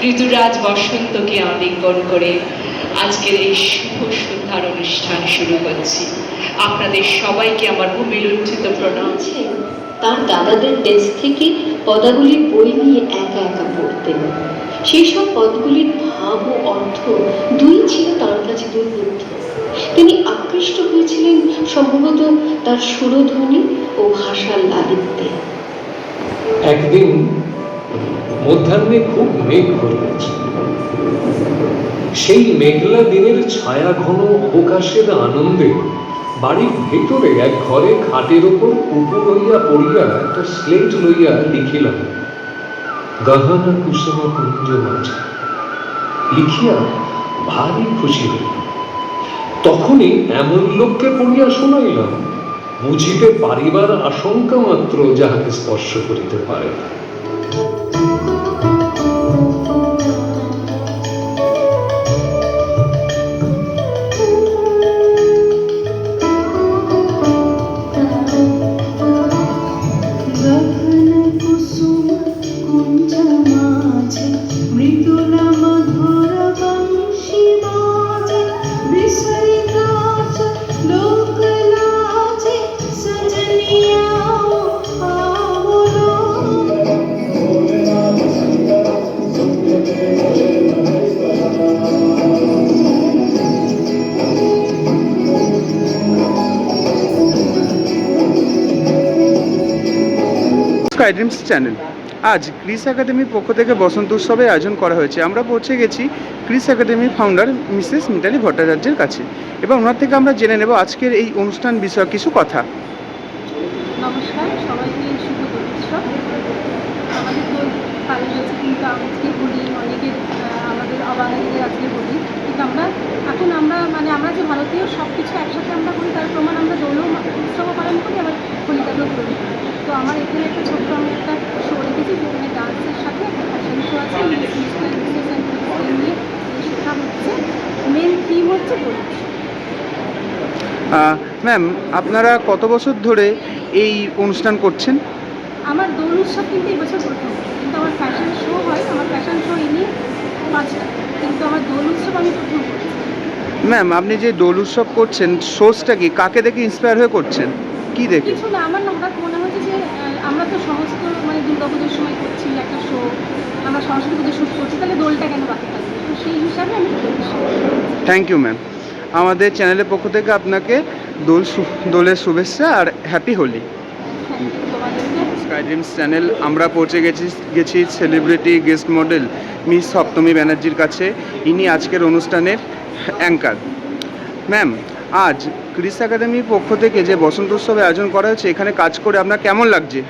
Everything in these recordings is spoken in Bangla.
ঋতুরাজ বসন্তকে আলিঙ্গন করে আজকের এই শুভ সন্ধ্যার অনুষ্ঠান শুরু হচ্ছে। আপনাদের সবাইকে আমার ভূমিলুণ্ঠিত প্রণাম। তার দাদাদের ডেস্ক থেকে পদাবলীর বই নিয়ে একা একা পড়তেন। সেই সব পদগুলির ভাব ও অর্থ দুই ছিল তার কাছে দুর্বোধ্য। তিনি আকৃষ্ট হয়েছিলেন সম্ভবত তার সুরধ্বনি ও ভাষার লালিত্যে। একদিন মধ্যাহ্নে খুব মেঘ হয়েছে। সেই মেঘলা দিনের ছায়া ঘন অবকাশের আনন্দে বাড়ির ভেতরে এক ঘরে খাটের ওপর উপর হইয়া পড়িয়া একটা স্লেট লইয়া লিখিলাম, গহনা কুসুম কুঞ্জ মাঝে। লিখিয়া ভারী খুশি হইল। তখনই এমন লোককে পড়িয়া শোনাইলাম, বুঝিতে পারিবার আশঙ্কা মাত্র যাহাকে স্পর্শ করিতে পারে না। Sky dreams channel. আজ ক্রিস একাডেমির পক্ষ থেকে বসন্ত উৎসবের আয়োজন করা হয়েছে। আমরা পৌঁছে গেছি ক্রিস একাডেমির ফাউন্ডার মিসেস মিতালি ভট্টাচার্যের কাছে এবং ওনার থেকে আমরা জেনে নেব আজকের এই অনুষ্ঠান বিষয়ে কিছু কথা। নমস্কার সবাইকে, শুভ দোল উৎসব। আমাদের তো পালন হচ্ছে, কিন্তু আজকে হোলি অনেকের আমাদের অবাঙালিদের আজকে হোলি, কিন্তু আমরা যে ভারতীয় সব কিছু একসাথে আমরা করি, তার প্রমাণ আমরা দোল উৎসবও পালন করি, আবার হোলিটাকেও করি। তো আমার এখানে একটা ছোট্ট আমি একটা শো রেখেছি, যেখানে ডান্সের সাথে একটা ফ্যাশন শো আছে। নিয়ে সেটা হচ্ছে মেন থিম হচ্ছে দোল উৎসব। ম্যাম, আপনারা কত বছর ধরে এই অনুষ্ঠান করছেন? আমার দোল উৎসব কিন্তু এই বছর প্রথম, কিন্তু আমার ফ্যাশন শো হয়, আমার ফ্যাশন শো ইনি 5টা, কিন্তু আমার দোল উৎসব আমি প্রথম করছি। ম্যাম, আপনি যে দোল উৎসব করছেন, সোর্সটা কি, কাকে দেখে ইন্সপায়ার হয়ে করছেন, কি দেখে? কিছু না, আমার হঠাৎ মনে হচ্ছে যে আমরা তো সমস্ত দুর্গা পুজোর সময় করছি একটা শো, আমরা সরস্বতী পুজো শ্যুট করছি, তাহলে দোলটা কেন বাকি থাকবে? তো সেই হিসাবে আমি থ্যাংক ইউ ম্যাম। আমাদের চ্যানেলের পক্ষ থেকে আপনাকে দোলের শুভেচ্ছা আর happy Holi. Sky dreams channel, আমরা পৌঁছে গেছি celebrity guest model miss Saptami ব্যানার্জির কাছে। ইনি আজকের অনুষ্ঠানের অ্যাঙ্কার। ম্যাম, আজ ক্রিস একাডেমির পক্ষ থেকে যে বসন্ত উৎসবের আয়োজন করা হয়েছে, এখানে কাজ করে আপনার কেমন লাগছে?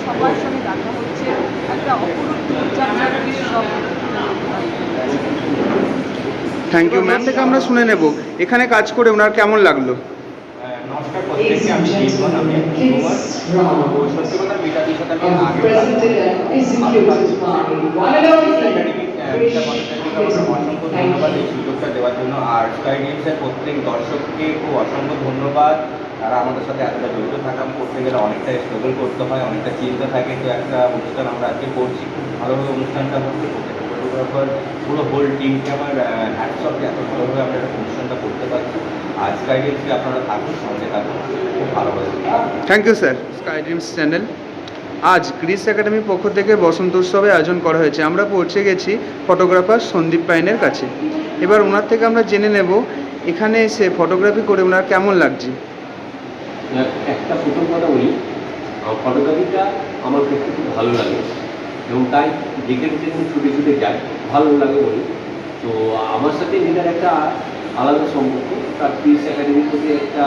সবার সঙ্গে দেখা হচ্ছে, একটা অপরূপ উৎসব। Thank you ma'am. থেকে আমরা শুনে নেব এখানে কাজ করে ওনার কেমন লাগলো। নমস্কার প্রত্যেককে, আমি জীবন, আমি কুমার। সত্যি কথা মিতাদির সাথে আমি আগে অসংখ্য ধন্যবাদ এই সুযোগটা দেওয়ার জন্য। আর স্কাই ড্রিমসের প্রত্যেক দর্শককে খুব অসংখ্য ধন্যবাদ। তারা আমাদের সাথে এতটা জড়িত থাকা, করতে গেলে অনেকটা স্ট্রাগল করতে হয়, অনেকটা চিন্তা থাকে। তো একটা অনুষ্ঠান আমরা আজকে করছি, খুব ভালোভাবে অনুষ্ঠানটা হচ্ছে। প্রত্যেকটা ফটোগ্রাফার, পুরো হোল টিমকে আমার হ্যাটস অফ, এত ভালোভাবে আমরা একটা অনুষ্ঠানটা করতে পারছি। আর স্কাই ড্রিমসকে আপনারা থাকুন, সঙ্গে থাকুন, খুব ভালোভাবে। Thank you sir. Sky dreams channel, আজ ক্রিস একাডেমির পক্ষ থেকে বসন্ত উৎসবের আয়োজন করা হয়েছে। আমরা পৌঁছে গেছি ফটোগ্রাফার সন্দীপ পাইনের কাছে। এবার ওনার থেকে আমরা জেনে নেব এখানে এসে ফটোগ্রাফি করে ওনার কেমন লাগছে। একটা প্রথম কথা বলি, ফটোগ্রাফিটা আমার ক্ষেত্রে খুব ভালো লাগে এবং তাই যেখানে যেখানে ছুটে ছুটে যাই ভালো লাগে বলি। তো আমার সাথে এটার একটা আলাদা সম্পর্ক, তার ক্রিস একাডেমির প্রতি একটা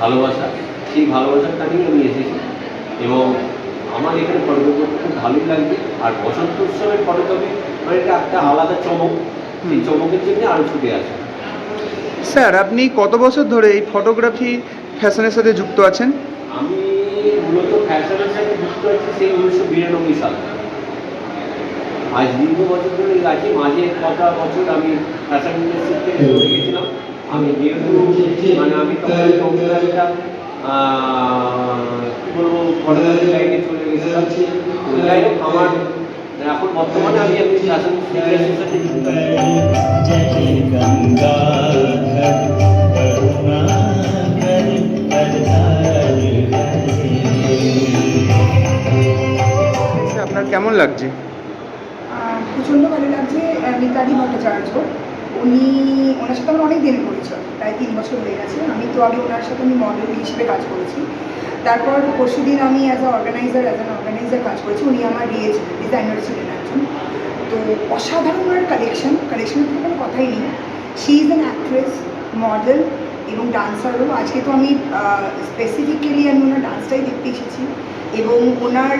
ভালোবাসা, সেই ভালোবাসাটা নিয়ে আমি এসেছি এবং আমার এখানে ফটোগ্রাফি করতে খুব ভালোই লাগবে। আর বসন্ত উৎসবের ফটোগ্রাফি মানে এটা একটা আলাদা চমক, সেই চমকের জন্য আরও ছুটে আসে। স্যার, আপনি কত বছর ধরে এই ফটোগ্রাফি ফ্যাশনের সাথে যুক্ত আছেন? আমি মূলত ফ্যাশনের সাথে যুক্ত আছি সেই 1992 সাল। আজ দীর্ঘ বছর ধরে আছি। মাঝে কটা বছর আমি ফ্যাশন ইন্ডাস্ট্রি থেকে চলে গেছিলাম। আমি যেহেতু মানে আমি তখন একটা কী বলবো ফটোগ্রাফি লাইনে চলে গেছিলাম। তো যাই হোক, আমার এখন বর্তমানে আমি ফ্যাশন ইন্ডাস্ট্রির সাথে যুক্ত আছি। আপনার কেমন লাগছে? প্রচণ্ড ভালো লাগছে। মিতালি ভট্টাচার্য, ওনার সাথে আমার অনেক দিন পরিচয়, প্রায় 3 বছর হয়ে গেছে। আমি তো আগে ওনার সাথে আমি মডেল হিসেবে কাজ করেছি, তারপর পরশু দিন আমি অ্যাজ অ্যান অর্গানাইজার কাজ করেছি। উনি আমার ডিজাইনার ছিলেন একজন। তো অসাধারণ ওনার কালেকশনের তো কোনো কথাই নেই। She is an actress, model এবং ডান্সারও। আজকে তো আমি স্পেসিফিক্যালি আমি ওনার ডান্সটাই দেখতে এসেছি এবং ওনার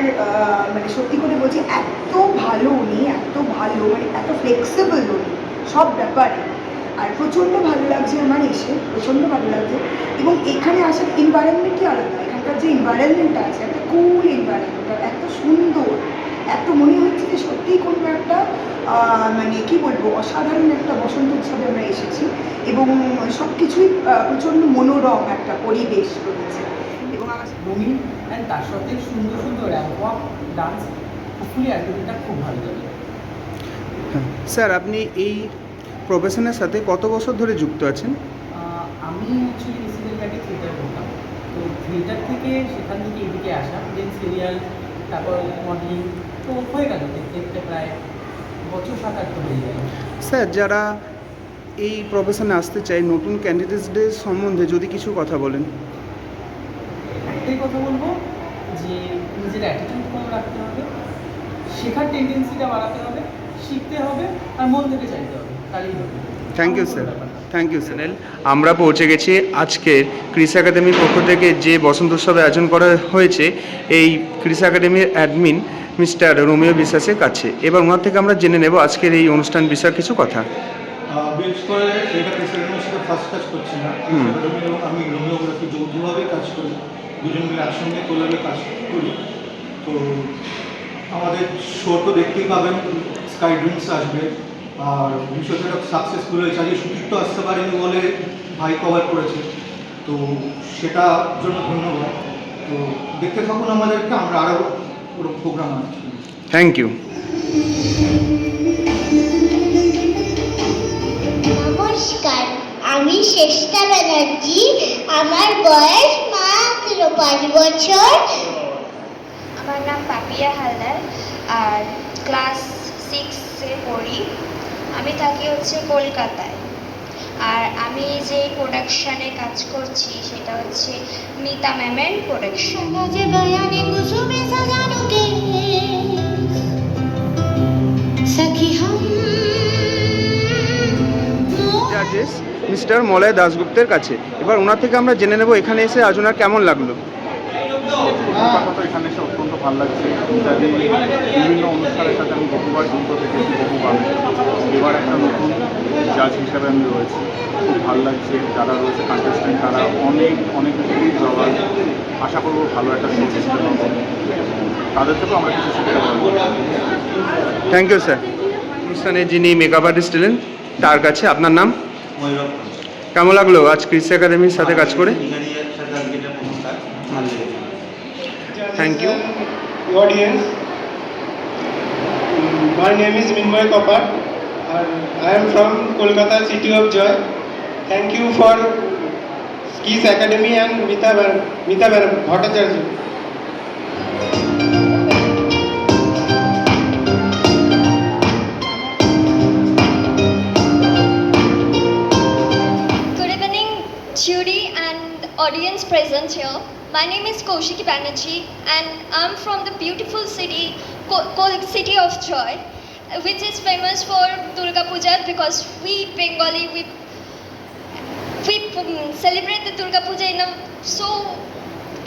মানে সত্যি করে বলছি এত ভালো উনি, এত ভালো, মানে এত ফ্লেক্সিবল উনি সব ব্যাপারে। আর প্রচণ্ড ভালো লাগছে আমার এসে, প্রচণ্ড ভালো লাগছে। এবং এখানে আসার এনভায়রনমেন্টই আলাদা। এখানকার যে এনভায়রনমেন্টটা আছে, একটা কুল এনভায়রনমেন্ট, এত সুন্দর, এত মনে হচ্ছে যে সত্যিই কোনো একটা মানে কী বলবো, অসাধারণ একটা বসন্ত উৎসবে আমরা এসেছি এবং সব কিছুই প্রচণ্ড মনোরম একটা পরিবেশ রয়েছে। এবং আমার রঙিন অ্যান্ড তার সাথে সুন্দর সুন্দর র্যাম্প ডান্স, হোপফুলি আজকের দিনটা খুব ভালো যাবে। স্যার, আপনি এই প্রফেশনের সাথে কত বছর ধরে যুক্ত আছেন? আমি অ্যাকচুয়ালি বেসিক্যালি আগে থিয়েটার করতাম, তো থিয়েটার থেকে সেখান থেকে এদিকে আসা, দেন সিরিয়াল, তারপর মডেলিং, তো হয়ে গেল দেখতে দেখতে প্রায় বছর 7-8 তো হয়ে গেল। স্যার, যারা এই প্রফেশনে আসতে চায়, নতুন ক্যান্ডিডেটসদের সম্বন্ধে যদি কিছু কথা বলেন। একটাই কথা বলবো যে নিজের অ্যাটিটিউড কম রাখতে হবে, শেখার টেন্ডেন্সিটা বাড়াতে হবে, শিখতে হবে আর মন থেকে চাইতে হবে, তাহলেই হবে। Thank you sir, thank you sir. আমরা পৌঁছে গেছি আজকের ক্রিস একাডেমির পক্ষ থেকে যে বসন্ত উৎসবে আয়োজন করা হয়েছে এই ক্রিস একাডেমির অ্যাডমিন মিস্টার রোমিও বিশ্বাসের কাছে। এবার ওনার থেকে আমরা জেনে নেব আজকের এই অনুষ্ঠান বিষয়ে কিছু কথা। বিশেষ করে এটা ক্রিস একাডেমির সাথে ফার্স্ট কাজ করছি না, ক্রিস একাডেমি এবং আমি রোমিওগ্রাফি যৌথভাবে কাজ করি, দুজন মিলে একসঙ্গে কোলাবে কাজ করি। তো আমাদের শো তো দেখতেই পাবেন, স্কাই ড্রিমস আসবে, আর বিষয়টা সাকসেসফুল হয়েছে। আজকে সুতীর তো আসতে পারেনি বলে ভাই কভার করেছে, তো সেটার জন্য ধন্যবাদ। তো দেখতে থাকুন আমাদেরকে, আমরা আরও পুরো প্রোগ্রাম আনছি। Thank you. নমস্কার, আমি শ্রেষ্ঠা ব্যানার্জি। আমার বয়স মাত্র 5 বছর। আমার নাম পাপিয়া হালদার আর ক্লাস 6-এ পড়ি। আমি থাকি হচ্ছে কলকাতায়। আর আমি যে প্রোডাকশানে কাজ করছি সেটা হচ্ছে মিতা ম্যামের প্রোডাকশন। জাজেস মিস্টার মলয় দাশগুপ্তের কাছে। এবার ওনার থেকে আমরা জেনে নেব এখানে এসে আজ ওনার কেমন লাগলো। কথা তো এখানে এসে অত্যন্ত ভালো লাগছে। ইত্যাদি বিভিন্ন অনুষ্ঠানের সাথে আমি বহুবার যুক্ত থেকেছি, বহুবার। এবার একটা নতুন জাজ হিসাবে আমি রয়েছি, খুব ভালো লাগছে। যারা রয়েছে কন্টেস্টেন্ট তারা অনেক জবাব, আশা করবো ভালো একটা শো করতে পারবো, তাদের থেকেও আমরা কিছু শিখতে পারবো। Thank you sir. অনুষ্ঠানে যিনি মেকআপ আর্টিস্ট এলেন তার কাছে আপনার নাম? কেমন লাগলো আজ ক্রিস একাডেমির সাথে কাজ করে? Thank you. Audience, my name is Minmoy Kapar and I am from Kolkata, City of Joy. Thank you for Skis Academy and Mita Bhattacharya. Good evening, jury and audience present here. My name is Kaushiki Banerjee and I'm from the beautiful city, City of Joy, which is famous for Durga Puja because we Bengali, we celebrate the Durga Puja in a so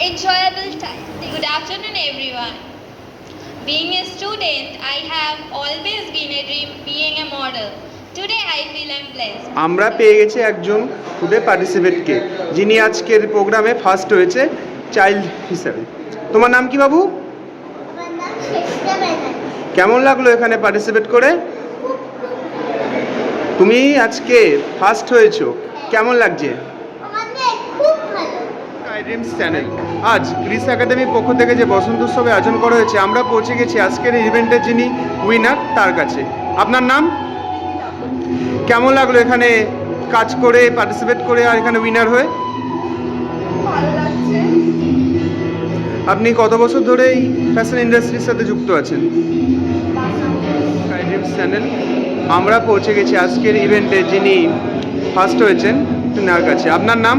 enjoyable time. Good afternoon everyone. Being a student, I have always been a dream being a model. Today I feel I'm blessed. আমরা পেয়ে গেছি একজন ফুডে পার্টিসিপেটকে, যিনি আজকের প্রোগ্রামে ফার্স্ট হয়েছে চাইল্ড হিসেবে। তোমার নাম কি বাবু? আমার নাম শ্রেষ্ঠা ব্যানার্জি। কেমন লাগলো এখানে পার্টিসিপেট করে? তুমি আজকে ফার্স্ট হয়েছো, কেমন লাগছে? স্কাইড্রিমস চ্যানেল আজ ক্রিস একাডেমির পক্ষ থেকে যে বসন্ত উৎসবে আয়োজন করা হয়েছে, আমরা পৌঁছে গেছি আজকের এই ইভেন্টের যিনি উইনার তার কাছে। আপনার নাম? কেমন লাগলো এখানে কাজ করে, পার্টিসিপেট করে আর এখানে উইনার হয়ে? আপনি কত বছর ধরে এই ফ্যাশন ইন্ডাস্ট্রির সাথে যুক্ত আছেন? স্কাইড্রিমস চ্যানেল আমরা পৌঁছে গেছি আজকের ইভেন্টে যিনি ফার্স্ট হয়েছেন তার কাছে। আপনার নাম?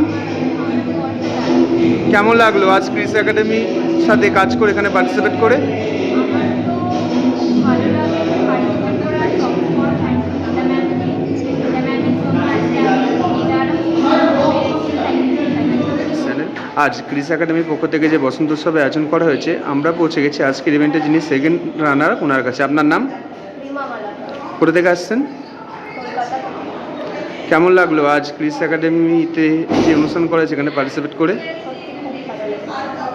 কেমন লাগলো আজ ক্রিস একাডেমির সাথে কাজ করে এখানে পার্টিসিপেট করে? আজ ক্রিস একাডেমির পক্ষ থেকে যে বসন্ত উৎসবে আয়োজন করা হয়েছে, আমরা পৌঁছে গেছি আজকের ইভেন্টে যিনি সেকেন্ড রানার ওনার কাছে। আপনার নাম? কোথা থেকে আসছেন? কেমন লাগলো আজ ক্রিস একাডেমিতে যে অনুষ্ঠান করা হয়েছে এখানে পার্টিসিপেট করে?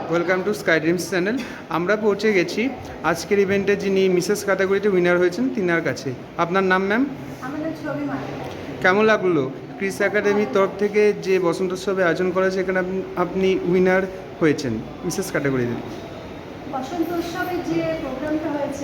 Welcome to sky dreams channel. আমরা পৌঁছে গেছি আজকের ইভেন্টে যিনি মিসেস ক্যাটাগরিতে উইনার হয়েছেন তিনার কাছে। আপনার নাম ম্যাম? কেমন লাগলো ক্রিস একাডেমির তরফ থেকে যে বসন্ত উৎসবে আয়োজন করা হয়েছে এখানে আপনি উইনার হয়েছেন মিসেস ক্যাটাগরিতে? বসন্ত উৎসবের যে প্রোগ্রামটা হয়েছে